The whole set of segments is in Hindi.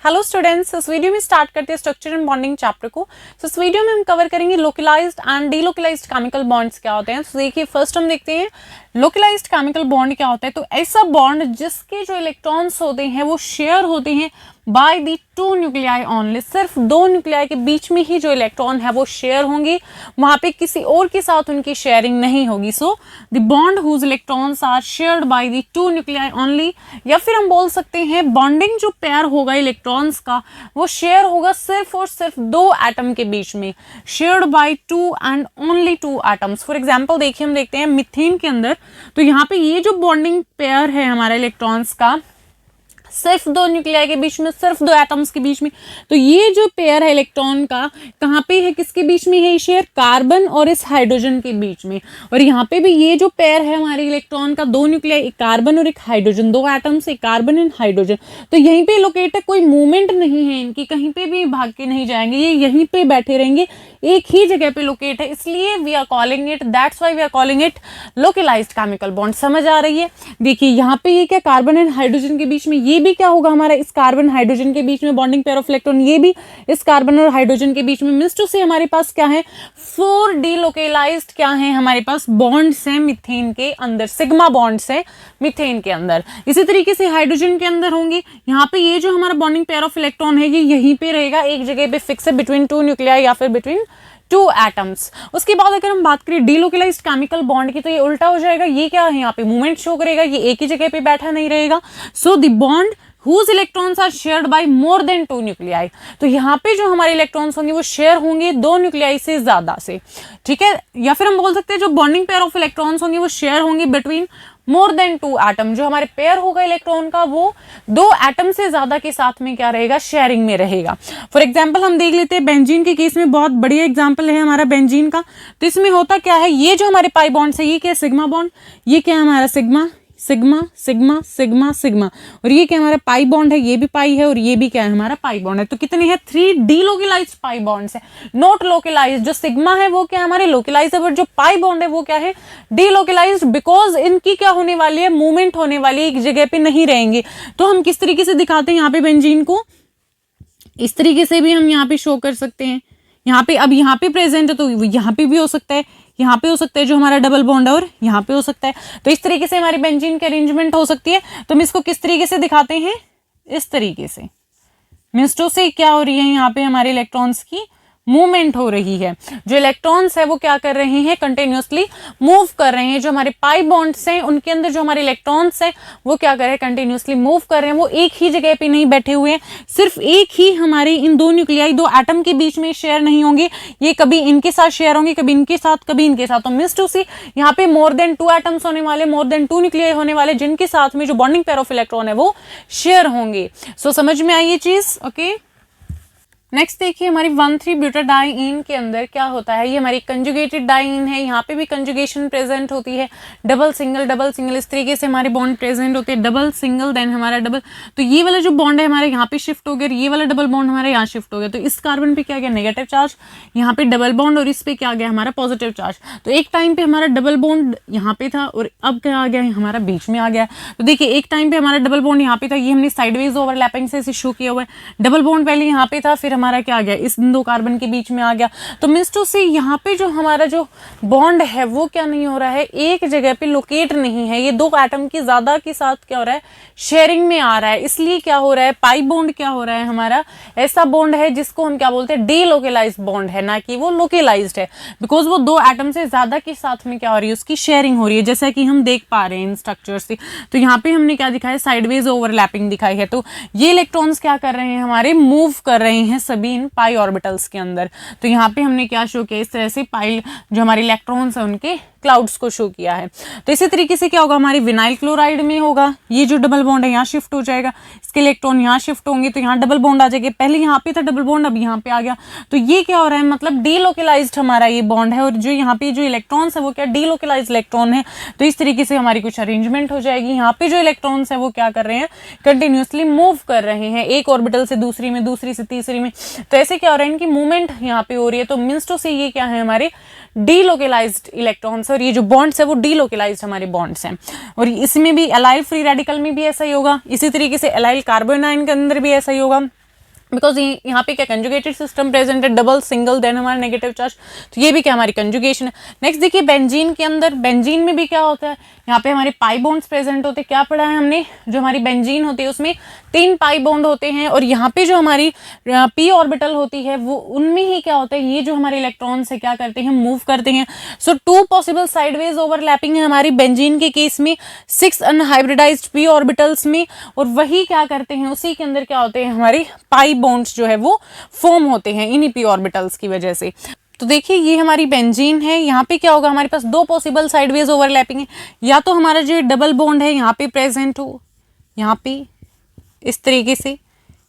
हेलो स्टूडेंट्स, इस वीडियो में स्टार्ट करते हैं स्ट्रक्चर एंड बॉन्डिंग चैप्टर को। तो इस वीडियो में हम कवर करेंगे localised and delocalised chemical bonds क्या होते हैं। तो देखिए, फर्स्ट हम देखते हैं लोकलाइज्ड केमिकल बॉन्ड क्या होता है। तो ऐसा बॉन्ड जिसके जो इलेक्ट्रॉन्स होते हैं वो शेयर होते हैं bye the two nuclei only, सिर्फ दो न्यूक्लियाई के बीच में ही जो इलेक्ट्रॉन है वो शेयर होंगे, वहां पे किसी और के साथ उनकी शेयरिंग नहीं होगी। So the bond whose electrons are shared by the two nuclei only, या फिर हम बोल सकते हैं बॉन्डिंग जो पेयर होगा इलेक्ट्रॉन्स का वो शेयर होगा सिर्फ और सिर्फ दो एटम के बीच में, shared by two and only two atoms. For example देखिए, हम देखते हैं मीथेन के अंदर, तो यहाँ पे ये जो बॉन्डिंग पेयर है हमारे इलेक्ट्रॉन्स का सिर्फ दो न्यूक्लियाई के बीच में, सिर्फ दो एटम्स के बीच में, तो ये जो पेयर है इलेक्ट्रॉन का कहाँ पे है, किसके बीच में है शेयर, कार्बन और इस हाइड्रोजन के बीच में। और यहाँ पे भी ये जो पेयर है हमारे इलेक्ट्रॉन का, दो न्यूक्लियाई, एक कार्बन और एक हाइड्रोजन, दो एटम्स, एक कार्बन एंड हाइड्रोजन, तो यहीं पे लोकेट है, कोई मूवमेंट नहीं है इनकी, कहीं पे भी भाग के नहीं जाएंगे, ये यहीं पे बैठे रहेंगे, एक ही जगह पे लोकेट है, इसलिए we are calling it, that's why we are calling it localised chemical bond. समझ आ रही है? देखिए यहाँ पे ये क्या, कार्बन एंड हाइड्रोजन के बीच में, ये भी क्या होगा हमारा, इस कार्बन हाइड्रोजन के बीच में बॉन्डिंग पेयर ऑफ इलेक्ट्रॉन, ये भी इस कार्बन और हाइड्रोजन के बीच में। मींस टू से हमारे पास क्या है, 4 डीलोकलाइज्ड क्या है हमारे पास बॉन्ड्स हैं मिथेन के अंदर, सिग्मा बॉन्ड्स है मिथेन के अंदर। इसी तरीके से हाइड्रोजन के अंदर होंगे, यहाँ पे ये जो हमारा बॉन्डिंग पेयर ऑफ इलेक्ट्रॉन है ये यहीं पे रहेगा, एक जगह पे फिक्स है, बिटवीन टू न्यूक्लियाई या फिर बिटवीन टू एटम्स। उसके बाद अगर हम बात करें डीलोकलाइज्ड केमिकल बॉन्ड की, तो ये उल्टा हो जाएगा, ये क्या है, यहाँ पे मूवमेंट शो करेगा, ये एक ही जगह पे बैठा नहीं रहेगा। सो the bond whose electrons are shared by more than two nuclei, तो यहाँ पे जो हमारे इलेक्ट्रॉन्स होंगे वो शेयर होंगे दो न्यूक्लियाई से ज्यादा से, ठीक है। या फिर हम बोल सकते हैं जो बॉन्डिंग पेयर ऑफ इलेक्ट्रॉन्स होंगे वो शेयर होंगे between more than two atom, जो हमारे पेयर होगा इलेक्ट्रॉन का वो दो एटम से ज्यादा के साथ में क्या रहेगा, शेयरिंग में रहेगा। फॉर एग्जांपल हम देख लेते हैं बेंजीन के केस में, बहुत बढ़िया एग्जांपल है हमारा बेंजीन का। तो इसमें होता क्या है, ये जो हमारे पाई बॉन्ड है ये क्या है, सिग्मा बॉन्ड, ये क्या है हमारा sigma sigma sigma sigma sigma, और ये क्या हमारा पाई बॉन्ड है, ये भी पाई है और ये भी क्या है हमारा पाई बॉन्ड है। तो कितने हैं, 3 डीलोकलाइज्ड पाई बॉन्ड्स है, नॉट लोकलाइज्ड। जो सिग्मा है वो क्या है हमारे लोकलाइज्ड है, बट जो पाई बॉन्ड है वो क्या है, डीलोकलाइज्ड, बिकॉज इनकी क्या होने वाली है, मूवमेंट होने वाली है, एक जगह पे नहीं रहेंगे। तो हम किस तरीके से दिखाते हैं यहाँ पे बेंजीन को, इस तरीके से भी हम यहाँ पे शो कर सकते हैं। यहाँ पे अब यहाँ पे प्रेजेंट है तो यहाँ पे भी हो सकता है, यहाँ पे हो सकता है जो हमारा डबल बॉन्ड है, और यहाँ पे हो सकता है। तो इस तरीके से हमारी बेंजीन की अरेंजमेंट हो सकती है। तो हम इसको किस तरीके से दिखाते हैं, इस तरीके से। मींस टू से क्या हो रही है, यहाँ पे हमारे इलेक्ट्रॉन्स की मूवमेंट हो रही है, जो इलेक्ट्रॉन्स है वो क्या कर रहे हैं, कंटिन्यूअसली मूव कर रहे हैं। जो हमारे पाई बॉन्ड्स हैं उनके अंदर जो हमारे इलेक्ट्रॉन्स हैं वो क्या कर रहे हैं, कंटिन्यूअसली मूव कर रहे हैं, वो एक ही जगह पे नहीं बैठे हुए हैं, सिर्फ एक ही हमारे इन दो न्यूक्लियाई, दो एटम के बीच में शेयर नहीं होंगे, ये कभी इनके साथ शेयर होंगे, कभी इनके साथ, कभी इनके साथ। तो मिस टू सी यहाँ पे मोर देन टू एटम्स होने वाले, मोर देन टू न्यूक्लियाई होने वाले, जिनके साथ में जो बॉन्डिंग पेयर ऑफ इलेक्ट्रॉन है वो शेयर होंगे। सो समझ में आई ये चीज, ओके। नेक्स्ट देखिए, हमारी 1,3-ब्यूटाडाइईन के अंदर क्या होता है, ये हमारी कंजुगेटेड डाइईन है, यहाँ पे भी कंजुगेशन प्रेजेंट होती है, डबल सिंगल इस तरीके से हमारे बॉन्ड प्रेजेंट होते हैं, डबल सिंगल देन हमारा डबल। तो ये वाला जो बॉन्ड है हमारे यहाँ पे शिफ्ट हो गया, ये वाला डबल बॉन्ड हमारे यहाँ शिफ्ट हो गया, तो इस कार्बन पे क्या गया, नेगेटिव चार्ज, यहाँ पे डबल बॉन्ड, और इस पे क्या गया हमारा पॉजिटिव चार्ज। तो एक टाइम पे हमारा डबल बॉन्ड यहाँ पे था और अब क्या आ गया, हमारा बीच में आ गया। तो देखिए, एक टाइम पे हमारा डबल बॉन्ड यहाँ पे था, ये हमने साइडवेज ओवरलैपिंग से इसे शो किया हुआ है, डबल बॉन्ड पहले यहाँ पे था, फिर हमारा क्या आ गया, इस दो कार्बन के बीच में आ गया। तो मींस टू से यहाँ पे जो हमारा जो बॉन्ड है वो क्या नहीं हो रहा है, एक जगह पे लोकेट नहीं है, ये दो एटम की ज्यादा के साथ क्या हो रहा है, शेयरिंग में आ रहा है। इसलिए क्या हो रहा है, पाई बॉन्ड क्या हो रहा है हमारा, ऐसा बॉन्ड है जिसको हम क्या बोलते हैं, डीलोकलाइज्ड बॉन्ड है, ना कि वो लोकलाइज्ड है, बिकॉज वो दो एटम से ज्यादा के साथ में क्या हो रही है, उसकी शेयरिंग हो रही है, जैसा कि हम देख पा रहे हैं इन स्ट्रक्चर से। तो यहाँ पे हमने क्या दिखाया, साइडवेज ओवरलैपिंग दिखाई है। तो ये इलेक्ट्रॉन्स क्या कर रहे हैं, हमारे मूव कर रहे हैं सभी इन पाई ऑर्बिटल्स के अंदर। तो यहाँ पे हमने क्या शो किया, इस तरह से पाई जो हमारे इलेक्ट्रॉन्स है उनके क्लाउड्स को शो किया है। तो इसी तरीके से क्या होगा, हमारे विनाइल क्लोराइड में होगा, ये जो डबल बॉन्ड है यहाँ शिफ्ट हो जाएगा, इसके इलेक्ट्रॉन यहाँ शिफ्ट होंगे, तो यहाँ डबल बॉन्ड आ जाएगा, पहले यहाँ पे था डबल बॉन्ड, अब यहाँ पे आ गया। तो ये क्या हो रहा है, मतलब डीलोकलाइज्ड हमारा ये बॉन्ड है, और जो यहाँ पे जो इलेक्ट्रॉन्स है वो क्या डीलोकलाइज्ड इलेक्ट्रॉन है। तो इस तरीके से हमारी कुछ अरेंजमेंट हो जाएगी। यहाँ पे जो इलेक्ट्रॉन्स है वो क्या कर रहे हैं, कंटिन्यूअसली मूव कर रहे हैं, एक ऑर्बिटल से दूसरी में, दूसरी से तीसरी में। तो ऐसे क्या हो रहा है, इनकी मूवमेंट यहाँ पे हो रही है। तो मींस टू से ये क्या है, हमारे डीलोकलाइज्ड इलेक्ट्रॉन्स, और ये जो बॉन्ड्स है वो डीलोकलाइज्ड हमारे बॉन्ड्स हैं। और इसमें भी एलाइल फ्री रेडिकल में भी ऐसा ही होगा, इसी तरीके से एलाइल कार्बोनाइन के अंदर भी ऐसा ही होगा। बिकॉज यहाँ पे क्या कंजुगेटेड सिस्टम प्रेजेंट है, डबल सिंगल देन हमारा नेगेटिव चार्ज, तो ये भी क्या हमारी कंजुगेशन है। नेक्स्ट देखिए बेंजीन के अंदर, बेंजीन में भी क्या होता है, यहाँ पे हमारे पाई बॉन्ड्स प्रेजेंट होते हैं। क्या पढ़ा है हमने, जो हमारी बेंजीन होती है उसमें 3 पाई बॉन्ड होते हैं, और यहाँ पे जो हमारी पी ऑर्बिटल होती है वो उनमें ही क्या होता है, ये जो हमारे इलेक्ट्रॉन्स है क्या करते हैं, मूव करते हैं। सो 2 पॉसिबल साइडवेज ओवरलैपिंग है हमारी बेंजीन के केस में, 6 अनहाइब्रिडाइज्ड पी ऑर्बिटल्स में, और वही क्या करते हैं, उसी के अंदर क्या होते हैं, हमारे पाई बॉन्ड्स जो है वो फॉर्म होते हैं इन्हीं पी ऑर्बिटल्स की वजह से। तो देखिए ये हमारी बेंजीन है, यहाँ पे क्या होगा, हमारे पास 2 पॉसिबल साइडवेज ओवरलैपिंग है, या तो हमारा जो डबल बॉन्ड है यहाँ पे प्रेजेंट हो, यहाँ पे इस तरीके से,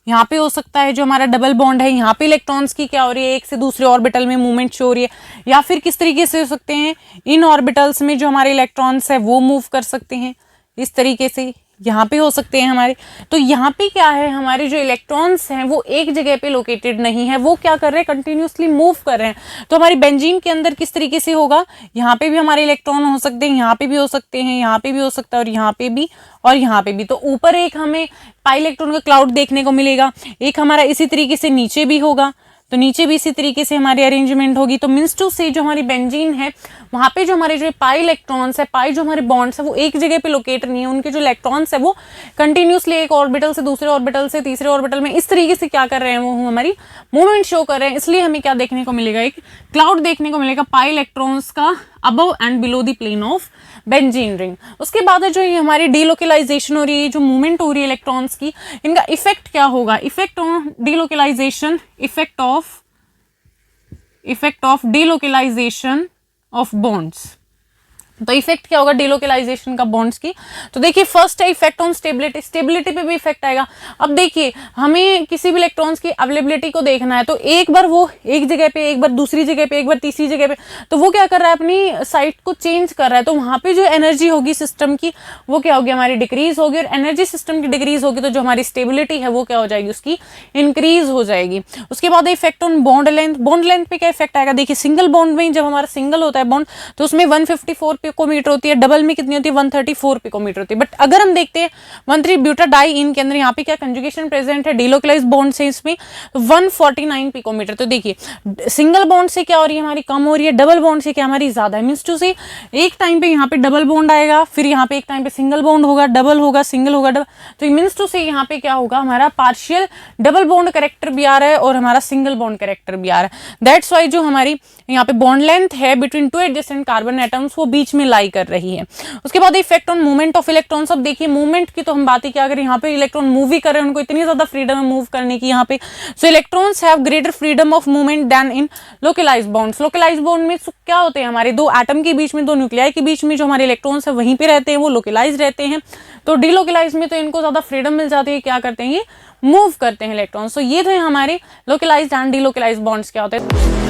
यहाँ पे हो सकता है जो हमारा डबल बॉन्ड है, यहाँ पे इलेक्ट्रॉन्स की क्या हो रही है, एक से दूसरे ऑर्बिटल में मूवमेंट शो हो रही है, या फिर किस तरीके से हो सकते हैं, इन ऑर्बिटल्स में जो हमारे इलेक्ट्रॉन्स है वो मूव कर सकते हैं इस तरीके से, यहाँ पे हो सकते हैं हमारे। तो यहाँ पे क्या है, हमारे जो इलेक्ट्रॉन्स हैं वो एक जगह पे लोकेटेड नहीं है, वो क्या कर रहे हैं, कंटिन्यूसली मूव कर रहे हैं। तो हमारी बेंजीन के अंदर किस तरीके से होगा, यहाँ पे भी हमारे इलेक्ट्रॉन हो सकते हैं, यहाँ पे भी हो सकते हैं, यहाँ पे भी हो सकता है, और यहाँ पे भी, और यहाँ पे भी। तो ऊपर एक हमें पाई इलेक्ट्रॉन का क्लाउड देखने को मिलेगा, एक हमारा इसी तरीके से नीचे भी होगा, तो नीचे भी इसी तरीके से हमारी अरेंजमेंट होगी। तो मीन्स टू से जो हमारी बेंजीन है वहाँ पे जो हमारे जो पाई इलेक्ट्रॉन्स है, पाई जो हमारे बॉन्ड्स है वो एक जगह पे लोकेट नहीं है, उनके जो इलेक्ट्रॉन्स है वो कंटिन्यूसली एक ऑर्बिटल से दूसरे ऑर्बिटल से तीसरे ऑर्बिटल में इस तरीके से क्या कर रहे हैं, वो हमारी मूवमेंट शो कर रहे हैं। इसलिए हमें क्या देखने को मिलेगा, एक क्लाउड देखने को मिलेगा पाई इलेक्ट्रॉन्स का above and below the plane of benzene ring. उसके बाद जो ये हमारी डीलोकलाइजेशन हो रही है, जो मूवमेंट हो रही है इलेक्ट्रॉन्स की, इनका इफेक्ट क्या होगा, effect on delocalisation, effect of delocalisation of bonds. तो इफेक्ट क्या होगा डीलोकलाइजेशन का बॉन्ड्स की, तो देखिए फर्स्ट है इफेक्ट ऑन स्टेबिलिटी, स्टेबिलिटी पे भी इफेक्ट आएगा। अब देखिए हमें किसी भी इलेक्ट्रॉन्स की अवेलेबिलिटी को देखना है, तो एक बार वो एक जगह पे, एक बार दूसरी जगह पे, एक बार तीसरी जगह पे, तो वो क्या कर रहा है, अपनी साइट को चेंज कर रहा है, तो वहाँ पे जो एनर्जी होगी सिस्टम की वो क्या होगी, हमारी डिक्रीज होगी, और एनर्जी सिस्टम की डिक्रीज होगी तो जो हमारी स्टेबिलिटी है वो क्या हो जाएगी, उसकी इंक्रीज हो जाएगी। उसके बाद effect on bond length, bond length पे क्या इफेक्ट आएगा, देखिए सिंगल बॉन्ड में जब हमारा सिंगल होता है बॉन्ड तो उसमें 154 पिकोमीटर होती है, डबल में कितनी होती है 134 पिकोमीटर होती है। बट अगर हम देखते हैं 1,3-ब्यूटाडाइइन के अंदर यहाँ पे क्या कंजुगेशन प्रेजेंट है, डीलोकलाइज्ड बॉन्ड से इसमें 149 पिकोमीटर। तो देखिए सिंगल बॉन्ड से क्या हो रही है, हमारी कम हो रही है, डबल बॉन्ड से क्या हमारी ज्यादा है। मींस टू से एक टाइम पे यहाँ पे डबल बॉन्ड आएगा, फिर यहाँ पे एक टाइम पे सिंगल बॉन्ड होगा, डबल होगा, सिंगल होगा, डबल। तो मींस टू से यहाँ पे क्या होगा, हमारा पार्शियल डबल बॉन्ड कैरेक्टर भी आ रहा है और हमारा सिंगल बॉन्ड कैरेक्टर भी आ रहा है। दैट्स वाई जो हमारी यहाँ पे बॉन्ड लेंथ है बिटवीन 2 एडजेसेंट कार्बन एटम्स वो बीच में लाई कर रही है। उसके बाद effect on movement of electrons. अब देखिए मूवमेंट की तो हम बात ही क्या करें, यहाँ पे इलेक्ट्रॉन मूव ही कर रहे हैं, उनको इतनी ज्यादा फ्रीडम है मूव करने की यहाँ पे। So electrons have greater freedom of movement than in localised bonds. Localised bond में क्या होते हैं, हमारे 2 एटम के बीच में, 2 न्यूक्लियाई के बीच में जो हमारे इलेक्ट्रॉन्स है वहीं पे रहते हैं, वो लोकलाइज रहते हैं। तो डीलोकलाइज में तो इनको ज्यादा फ्रीडम मिल जाती है, क्या करते हैं ये मूव करते हैं इलेक्ट्रॉन्स। तो ये थे हमारे लोकलाइज्ड एंड डीलोकलाइज्ड बॉन्ड्स क्या होते हैं।